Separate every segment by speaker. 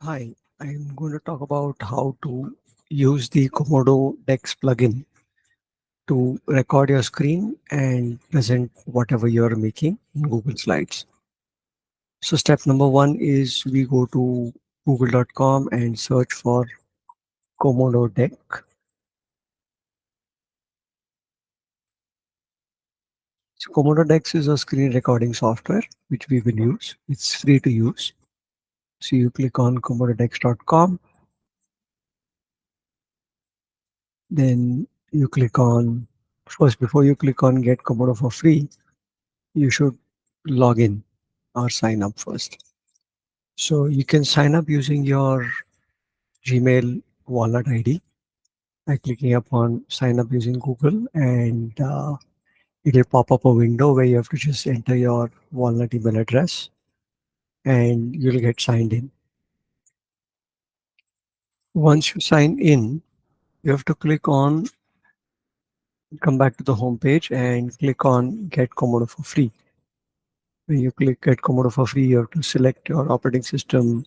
Speaker 1: Hi, I'm going to talk about how to use the Komodo Dex plugin to record your screen and present whatever you're making in Google Slides. So, step number one is we go to google.com and search for Komodo Deck. So, Komodo Dex is a screen recording software which we will use. It's free to use. So, you click on komododex.com, then you click on first, before you click on Get Komodo for free, you should log in or sign up first. So you can sign up using your Gmail Walnut ID by clicking upon sign up using Google, and it'll pop up a window where you have to just enter your Walnut email address and you'll get signed in. Once you sign in, you have to come back to the home page and click on Get Komodo for free. When you click Get Komodo for free, you have to select your operating system.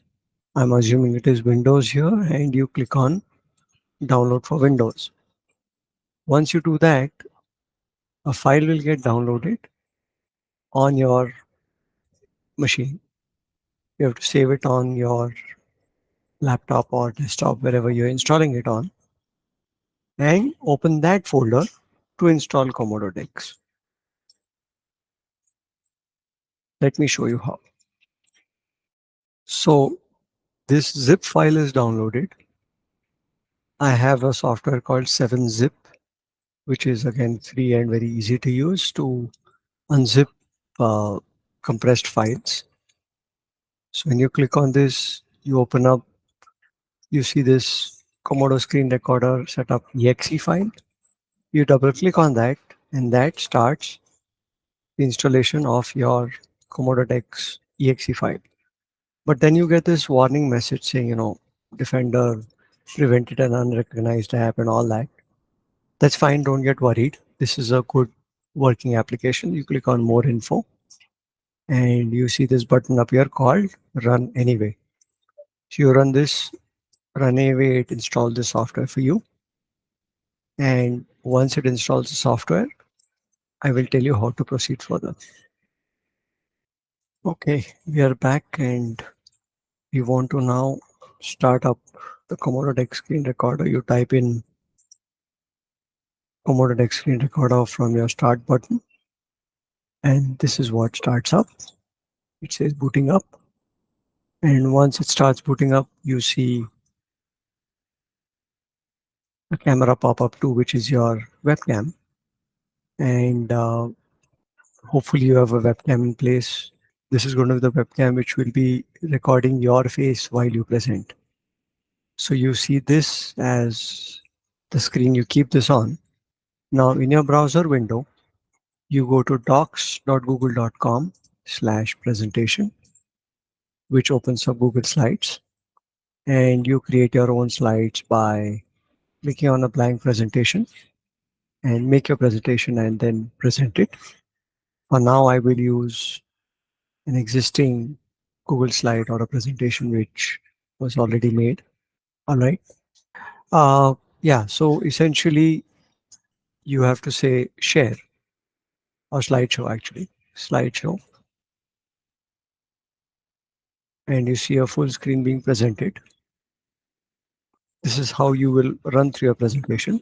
Speaker 1: I'm assuming it is Windows here, and you click on download for Windows. Once you do that, a file will get downloaded on your machine. You have to save it on your laptop or desktop, wherever you're installing it on, and open that folder to install Komodo Dex. Let me show you how. So this zip file is downloaded. I have a software called 7-Zip, which is again free and very easy to use to unzip uh, compressed files. So when you click on this, you open up, you see this Komodo screen recorder setup exe file. You double click on that, and that starts the installation of your Komodo Dex exe file. But then you get this warning message saying, Defender prevented an unrecognized app and all that. That's fine, don't get worried. This is a good working application. You click on more info and you see this button up here called Run Anyway. So you run this, Run Anyway, it installs the software for you. And once it installs the software, I will tell you how to proceed further. Okay, we are back and we want to now start up the Komodo Dex screen recorder. You type in Komodo Dex screen recorder from your start button, and this is what starts up. It says booting up, and once it starts booting up, you see a camera pop up too, which is your webcam, and hopefully you have a webcam in place. This is going to be the webcam which will be recording your face while you present. So you see this as the screen, you keep this on. Now in your browser window, you go to docs.google.com/presentation, which opens up Google Slides, and you create your own slides by clicking on a blank presentation and make your presentation and then present it. For now, I will use an existing Google slide or a presentation which was already made. All right. Yeah. So essentially, you have to say share or slideshow, actually, slideshow, and you see a full screen being presented. This is how you will run through your presentation.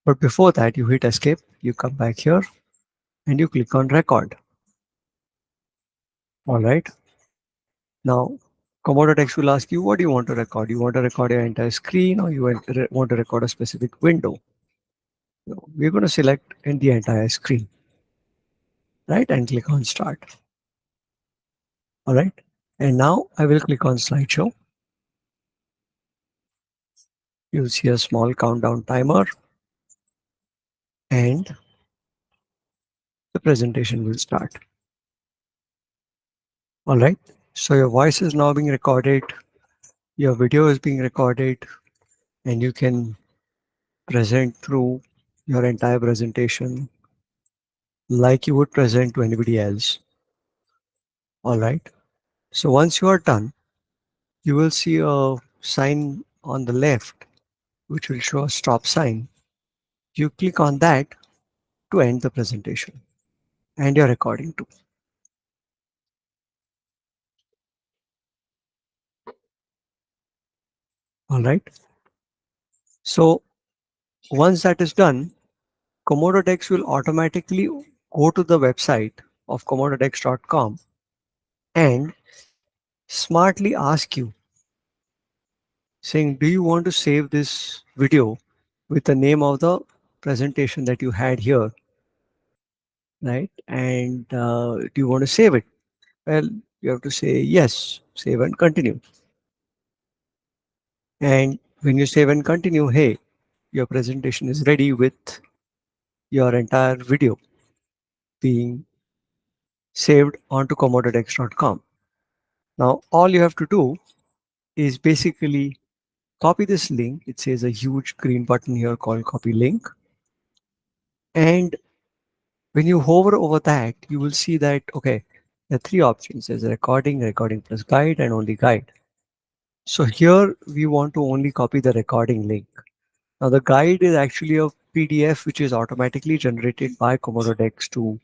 Speaker 1: But before that, you hit escape, you come back here and you click on record. All right. Now, Komodo Text will ask you, what do you want to record? You want to record your entire screen, or you want to record a specific window? So we're going to select in the entire screen, right? And click on start. All right. And now I will click on slideshow. You'll see a small countdown timer and the presentation will start. All right. So your voice is now being recorded. Your video is being recorded, and you can present through your entire presentation like you would present to anybody else. All right. So once you are done, you will see a sign on the left which will show a stop sign. You click on that to end the presentation and your recording too. All right. So once that is done, Komodo Dex will automatically go to the website of komododex.com and smartly ask you, saying, do you want to save this video with the name of the presentation that you had here, right? And do you want to save it? Well, you have to say yes, save and continue. And when you save and continue, hey, your presentation is ready with your entire video being saved onto komododex.com. Now, all you have to do is basically copy this link. It says a huge green button here called copy link. And when you hover over that, you will see that, okay, there are three options. There's recording, recording plus guide, and only guide. So here we want to only copy the recording link. Now the guide is actually a PDF which is automatically generated by Komodo Dex to,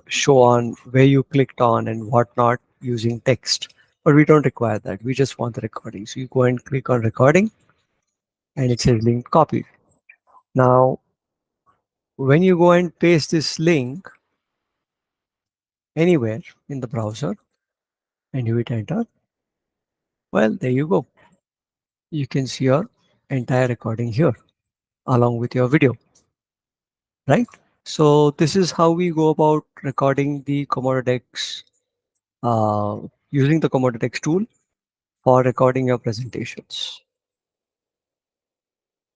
Speaker 1: show on where you clicked on and whatnot using text. But we don't require that. We just want the recording. So you go and click on recording and it says link copied. Now, when you go and paste this link anywhere in the browser and you hit enter, well, there you go. You can see your entire recording here along with your video, right? So this is how we go about recording the Komodo Dex, using the Komodo Dex tool for recording your presentations.